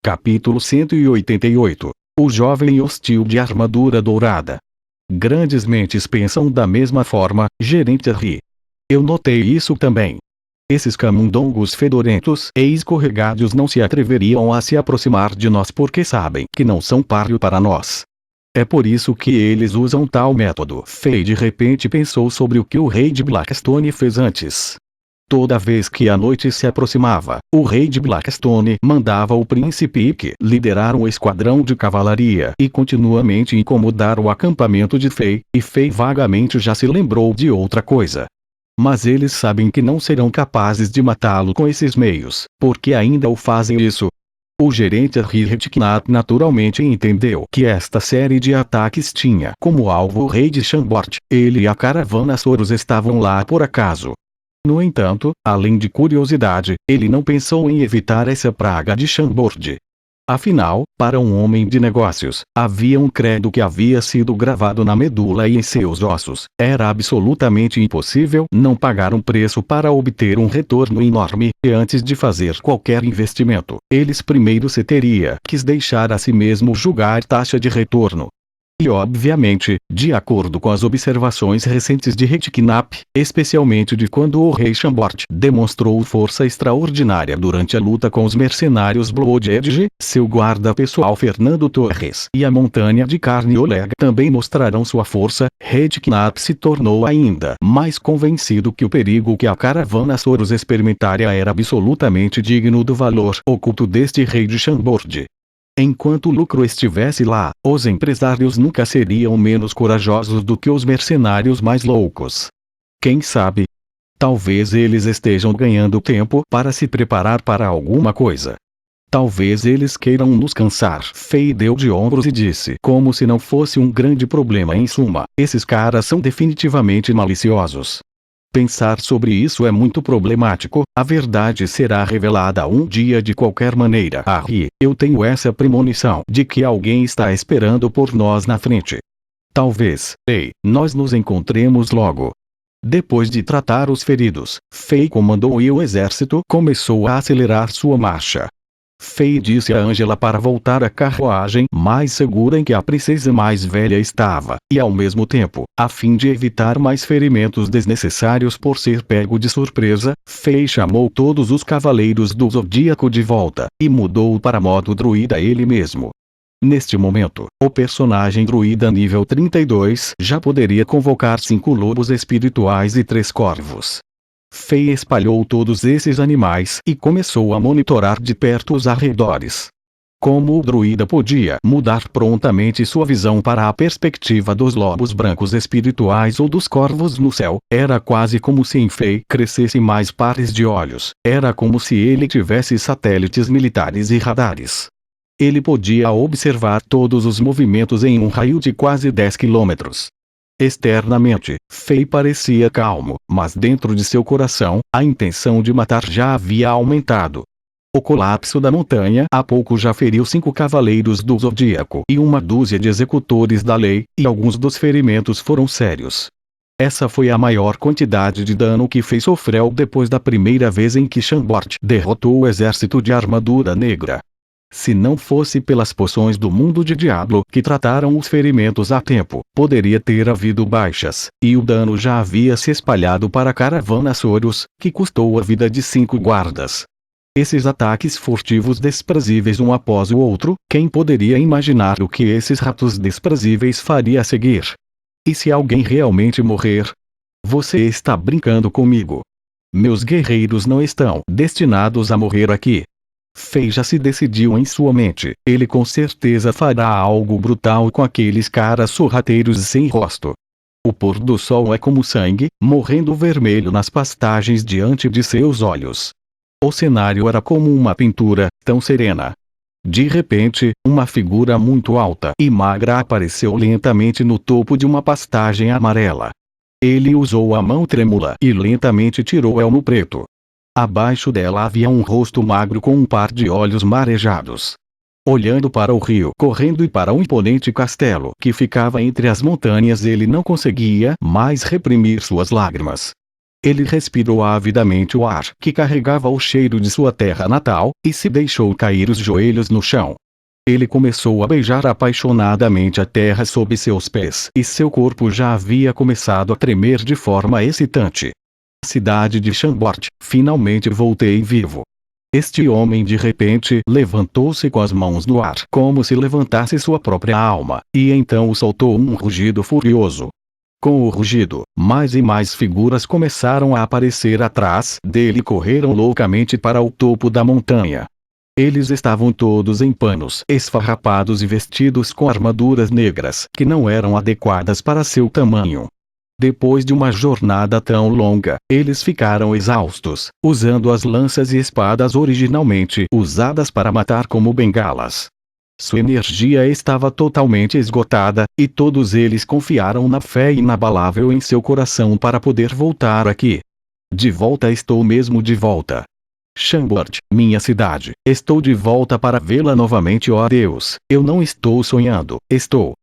Capítulo 188. O jovem hostil de armadura dourada. Grandes mentes pensam da mesma forma, gerente ri. Eu notei isso também. Esses camundongos fedorentos e escorregados não se atreveriam a se aproximar de nós porque sabem que não são páreo para nós. É por isso que eles usam tal método. Faye de repente pensou sobre o que o rei de Blackstone fez antes. Toda vez que a noite se aproximava, o rei de Blackstone mandava o príncipe Ike liderar um esquadrão de cavalaria e continuamente incomodar o acampamento de Faye, e Faye vagamente já se lembrou de outra coisa. Mas eles sabem que não serão capazes de matá-lo com esses meios, porque ainda o fazem isso. O gerente Redknapp naturalmente entendeu que esta série de ataques tinha como alvo o rei de Chambord. Ele e a caravana Soros estavam lá por acaso. No entanto, além de curiosidade, ele não pensou em evitar essa praga de Chambord. Afinal, para um homem de negócios, havia um credo que havia sido gravado na medula e em seus ossos. Era absolutamente impossível não pagar um preço para obter um retorno enorme, e antes de fazer qualquer investimento, eles primeiro se teria que deixar a si mesmo julgar taxa de retorno. E obviamente, de acordo com as observações recentes de Redknapp, especialmente de quando o rei Chambord demonstrou força extraordinária durante a luta com os mercenários Blood Edge, seu guarda pessoal Fernando Torres e a montanha de carne Oleg também mostrarão sua força, Redknapp se tornou ainda mais convencido que o perigo que a caravana Soros experimentaria era absolutamente digno do valor oculto deste rei de Chambord. Enquanto o lucro estivesse lá, os empresários nunca seriam menos corajosos do que os mercenários mais loucos. Quem sabe? Talvez eles estejam ganhando tempo para se preparar para alguma coisa. Talvez eles queiram nos cansar. Faye deu de ombros e disse, como se não fosse um grande problema em suma, esses caras são definitivamente maliciosos. Pensar sobre isso é muito problemático, a verdade será revelada um dia de qualquer maneira. Eu tenho essa premonição de que alguém está esperando por nós na frente. Talvez, nós nos encontremos logo. Depois de tratar os feridos, Faye comandou e o exército começou a acelerar sua marcha. Faye disse a Angela para voltar à carruagem mais segura em que a princesa mais velha estava, e ao mesmo tempo, a fim de evitar mais ferimentos desnecessários por ser pego de surpresa, Faye chamou todos os cavaleiros do Zodíaco de volta, e mudou para modo druida ele mesmo. Neste momento, o personagem druida nível 32 já poderia convocar 5 lobos espirituais e 3 corvos. Faye espalhou todos esses animais e começou a monitorar de perto os arredores. Como o druida podia mudar prontamente sua visão para a perspectiva dos lobos brancos espirituais ou dos corvos no céu, era quase como se em Faye crescesse mais pares de olhos, era como se ele tivesse satélites militares e radares. Ele podia observar todos os movimentos em um raio de quase 10 quilômetros. Externamente, Faye parecia calmo, mas dentro de seu coração, a intenção de matar já havia aumentado. O colapso da montanha há pouco já feriu 5 cavaleiros do Zodíaco e uma dúzia de executores da lei, e alguns dos ferimentos foram sérios. Essa foi a maior quantidade de dano que Faye sofreu depois da primeira vez em que Chambord derrotou o exército de armadura negra. Se não fosse pelas poções do mundo de Diablo que trataram os ferimentos a tempo, poderia ter havido baixas, e o dano já havia se espalhado para a caravana Soros, que custou a vida de 5 guardas. Esses ataques furtivos desprezíveis um após o outro, quem poderia imaginar o que esses ratos desprezíveis faria a seguir? E se alguém realmente morrer? Você está brincando comigo. Meus guerreiros não estão destinados a morrer aqui. Faye já se decidiu em sua mente, ele com certeza fará algo brutal com aqueles caras sorrateiros sem rosto. O pôr do sol é como sangue, morrendo vermelho nas pastagens diante de seus olhos. O cenário era como uma pintura, tão serena. De repente, uma figura muito alta e magra apareceu lentamente no topo de uma pastagem amarela. Ele usou a mão trêmula e lentamente tirou o elmo preto. Abaixo dela havia um rosto magro com um par de olhos marejados. Olhando para o rio correndo e para um imponente castelo que ficava entre as montanhas, ele não conseguia mais reprimir suas lágrimas. Ele respirou avidamente o ar que carregava o cheiro de sua terra natal, e se deixou cair os joelhos no chão. Ele começou a beijar apaixonadamente a terra sob seus pés, e seu corpo já havia começado a tremer de forma excitante. Cidade de Chambord, finalmente voltei vivo. Este homem de repente levantou-se com as mãos no ar como se levantasse sua própria alma, e então soltou um rugido furioso. Com o rugido, mais e mais figuras começaram a aparecer atrás dele e correram loucamente para o topo da montanha. Eles estavam todos em panos esfarrapados e vestidos com armaduras negras que não eram adequadas para seu tamanho. Depois de uma jornada tão longa, eles ficaram exaustos, usando as lanças e espadas originalmente usadas para matar como bengalas. Sua energia estava totalmente esgotada, e todos eles confiaram na fé inabalável em seu coração para poder voltar aqui. De volta, estou mesmo de volta. Chambord, minha cidade, estou de volta para vê-la novamente, ó Deus, eu não estou sonhando, estou.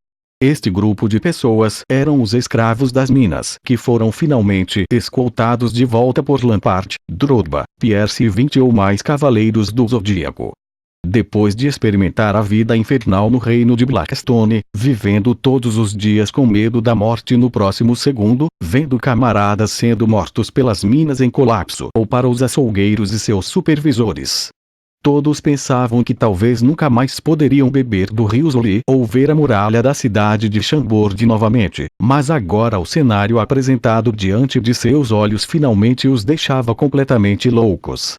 Este grupo de pessoas eram os escravos das minas que foram finalmente escoltados de volta por Lampard, Drogba, Pierce e 20 ou mais cavaleiros do Zodíaco. Depois de experimentar a vida infernal no reino de Blackstone, vivendo todos os dias com medo da morte no próximo segundo, vendo camaradas sendo mortos pelas minas em colapso ou para os açougueiros e seus supervisores. Todos pensavam que talvez nunca mais poderiam beber do rio Zoli ou ver a muralha da cidade de Chambord novamente, mas agora o cenário apresentado diante de seus olhos finalmente os deixava completamente loucos.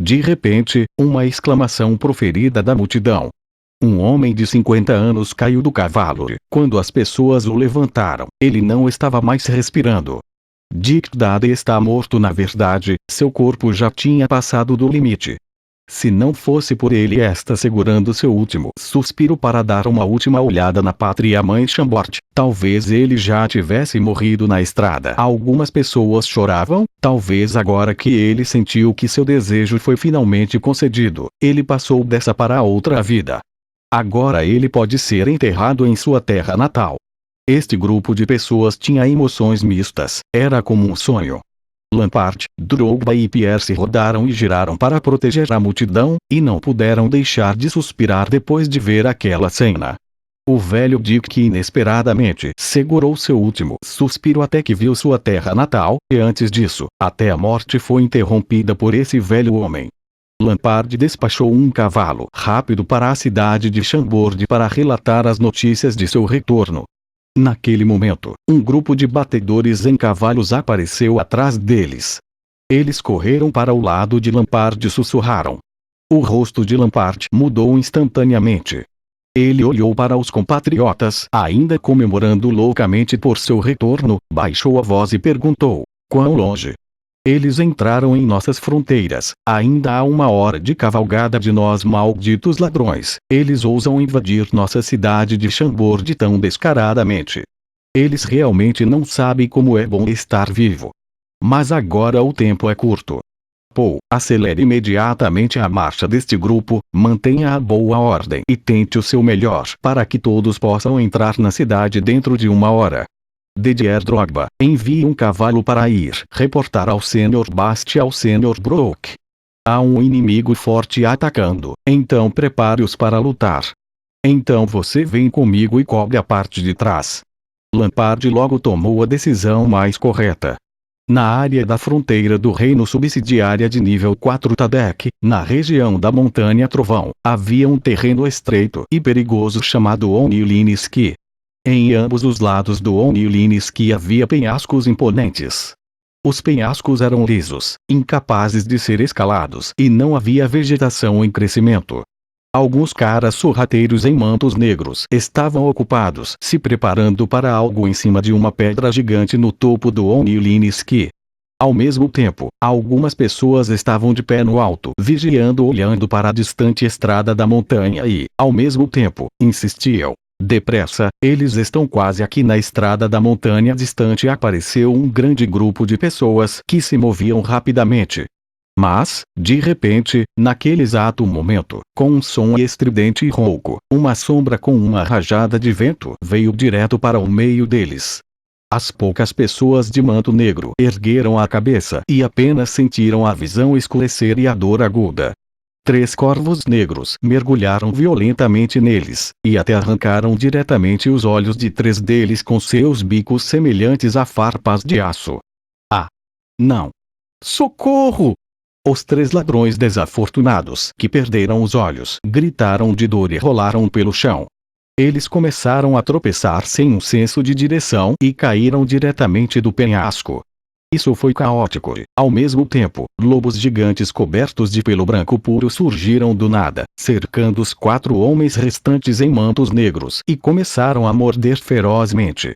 De repente, uma exclamação proferida da multidão. Um homem de 50 anos caiu do cavalo e, quando as pessoas o levantaram, ele não estava mais respirando. Dick Dade está morto. Na verdade, seu corpo já tinha passado do limite. Se não fosse por ele segurando seu último suspiro para dar uma última olhada na pátria-mãe Chambord, talvez ele já tivesse morrido na estrada. Algumas pessoas choravam, talvez agora que ele sentiu que seu desejo foi finalmente concedido, ele passou dessa para outra vida. Agora ele pode ser enterrado em sua terra natal. Este grupo de pessoas tinha emoções mistas, era como um sonho. Lampard, Drogba e Pierce rodaram e giraram para proteger a multidão, e não puderam deixar de suspirar depois de ver aquela cena. O velho Dick inesperadamente segurou seu último suspiro até que viu sua terra natal, e antes disso, até a morte foi interrompida por esse velho homem. Lampard despachou um cavalo rápido para a cidade de Chambord para relatar as notícias de seu retorno. Naquele momento, um grupo de batedores em cavalos apareceu atrás deles. Eles correram para o lado de Lampard e sussurraram. O rosto de Lampard mudou instantaneamente. Ele olhou para os compatriotas, ainda comemorando loucamente por seu retorno, baixou a voz e perguntou: quão longe? Eles entraram em nossas fronteiras, ainda há 1 hora de cavalgada de nós, malditos ladrões, eles ousam invadir nossa cidade de Chambord tão descaradamente. Eles realmente não sabem como é bom estar vivo. Mas agora o tempo é curto. Paul, acelere imediatamente a marcha deste grupo, mantenha a boa ordem e tente o seu melhor para que todos possam entrar na cidade dentro de 1 hora. Didier Drogba, envie um cavalo para ir reportar ao Sr. Bast e ao Sr. Brook. Há um inimigo forte atacando, então prepare-os para lutar. Então você vem comigo e cobre a parte de trás. Lampard logo tomou a decisão mais correta. Na área da fronteira do reino subsidiária de nível 4 Tadek, na região da Montanha Trovão, havia um terreno estreito e perigoso chamado Onilinsky. Em ambos os lados do Onilinsky havia penhascos imponentes. Os penhascos eram lisos, incapazes de ser escalados, e não havia vegetação em crescimento. Alguns caras sorrateiros em mantos negros estavam ocupados se preparando para algo em cima de uma pedra gigante no topo do Onilinsky. Ao mesmo tempo, algumas pessoas estavam de pé no alto, vigiando, olhando para a distante estrada da montanha e, ao mesmo tempo, insistiam. Depressa, eles estão quase aqui na estrada da montanha distante. Apareceu um grande grupo de pessoas que se moviam rapidamente. Mas, de repente, naquele exato momento, com um som estridente e rouco, uma sombra com uma rajada de vento veio direto para o meio deles. As poucas pessoas de manto negro ergueram a cabeça e apenas sentiram a visão escurecer e a dor aguda. 3 corvos negros mergulharam violentamente neles, e até arrancaram diretamente os olhos de 3 deles com seus bicos semelhantes a farpas de aço. Ah! Não! Socorro! Os 3 ladrões desafortunados que perderam os olhos gritaram de dor e rolaram pelo chão. Eles começaram a tropeçar sem um senso de direção e caíram diretamente do penhasco. Isso foi caótico. Ao mesmo tempo, lobos gigantes cobertos de pelo branco puro surgiram do nada, cercando os 4 homens restantes em mantos negros e começaram a morder ferozmente.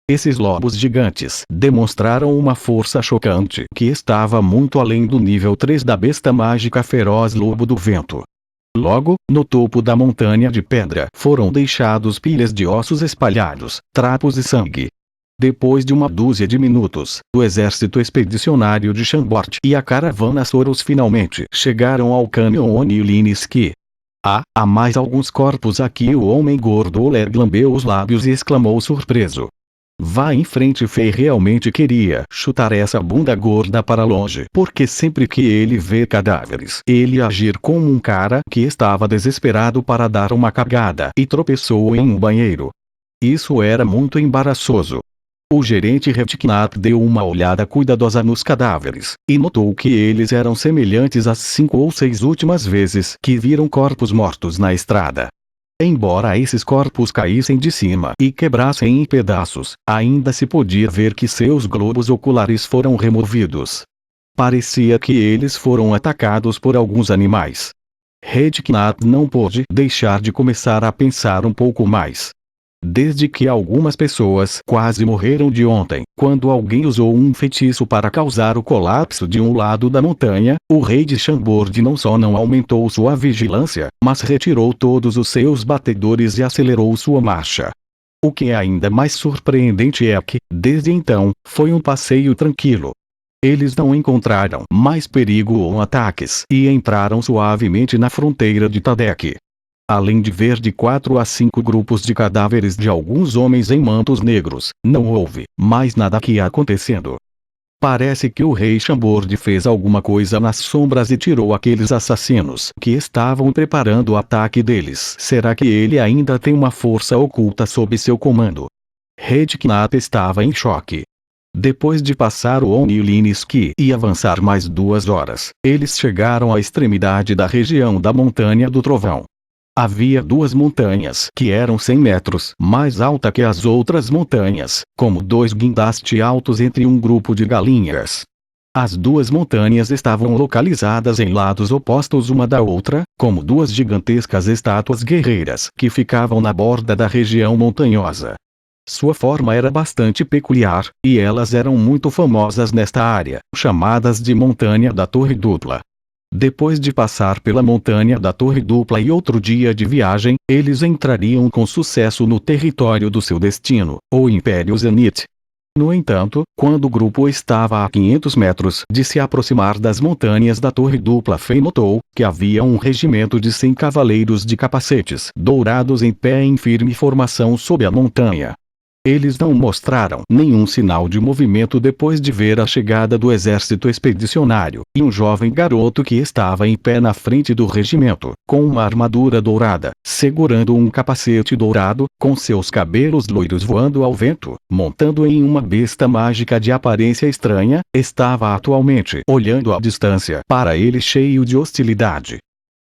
Esses lobos gigantes demonstraram uma força chocante que estava muito além do nível 3 da besta mágica feroz lobo do vento. Logo, no topo da montanha de pedra foram deixados pilhas de ossos espalhados, trapos e sangue. Depois de uma dúzia de minutos, o exército expedicionário de Chambord e a caravana Soros finalmente chegaram ao cânion Onilinsky. Há mais alguns corpos aqui. O homem gordo Oleg lambeu os lábios e exclamou surpreso. Vá em frente. Fei realmente queria chutar essa bunda gorda para longe, porque sempre que ele vê cadáveres, ele agir como um cara que estava desesperado para dar uma cagada e tropeçou em um banheiro. Isso era muito embaraçoso. O gerente Redknapp deu uma olhada cuidadosa nos cadáveres, e notou que eles eram semelhantes às 5 ou 6 últimas vezes que viram corpos mortos na estrada. Embora esses corpos caíssem de cima e quebrassem em pedaços, ainda se podia ver que seus globos oculares foram removidos. Parecia que eles foram atacados por alguns animais. Redknapp não pôde deixar de começar a pensar um pouco mais. Desde que algumas pessoas quase morreram de ontem, quando alguém usou um feitiço para causar o colapso de um lado da montanha, o rei de Chambord não só não aumentou sua vigilância, mas retirou todos os seus batedores e acelerou sua marcha. O que é ainda mais surpreendente é que, desde então, foi um passeio tranquilo. Eles não encontraram mais perigo ou ataques e entraram suavemente na fronteira de Tadek. Além de ver de 4 a 5 grupos de cadáveres de alguns homens em mantos negros, não houve mais nada que acontecendo. Parece que o rei Chambord fez alguma coisa nas sombras e tirou aqueles assassinos que estavam preparando o ataque deles. Será que ele ainda tem uma força oculta sob seu comando? Redknapp estava em choque. Depois de passar o Onilinsky e avançar mais 2 horas, eles chegaram à extremidade da região da Montanha do Trovão. Havia 2 montanhas que eram 100 metros mais alta que as outras montanhas, como 2 guindastes altos entre um grupo de galinhas. As 2 montanhas estavam localizadas em lados opostos uma da outra, como 2 gigantescas estátuas guerreiras que ficavam na borda da região montanhosa. Sua forma era bastante peculiar, e elas eram muito famosas nesta área, chamadas de Montanha da Torre Dupla. Depois de passar pela Montanha da Torre Dupla e outro dia de viagem, eles entrariam com sucesso no território do seu destino, o Império Zenith. No entanto, quando o grupo estava a 500 metros de se aproximar das montanhas da Torre Dupla, Fei notou que havia um regimento de 100 cavaleiros de capacetes dourados em pé em firme formação sob a montanha. Eles não mostraram nenhum sinal de movimento depois de ver a chegada do exército expedicionário, e um jovem garoto que estava em pé na frente do regimento, com uma armadura dourada, segurando um capacete dourado, com seus cabelos loiros voando ao vento, montando em uma besta mágica de aparência estranha, estava atualmente olhando à distância para ele cheio de hostilidade.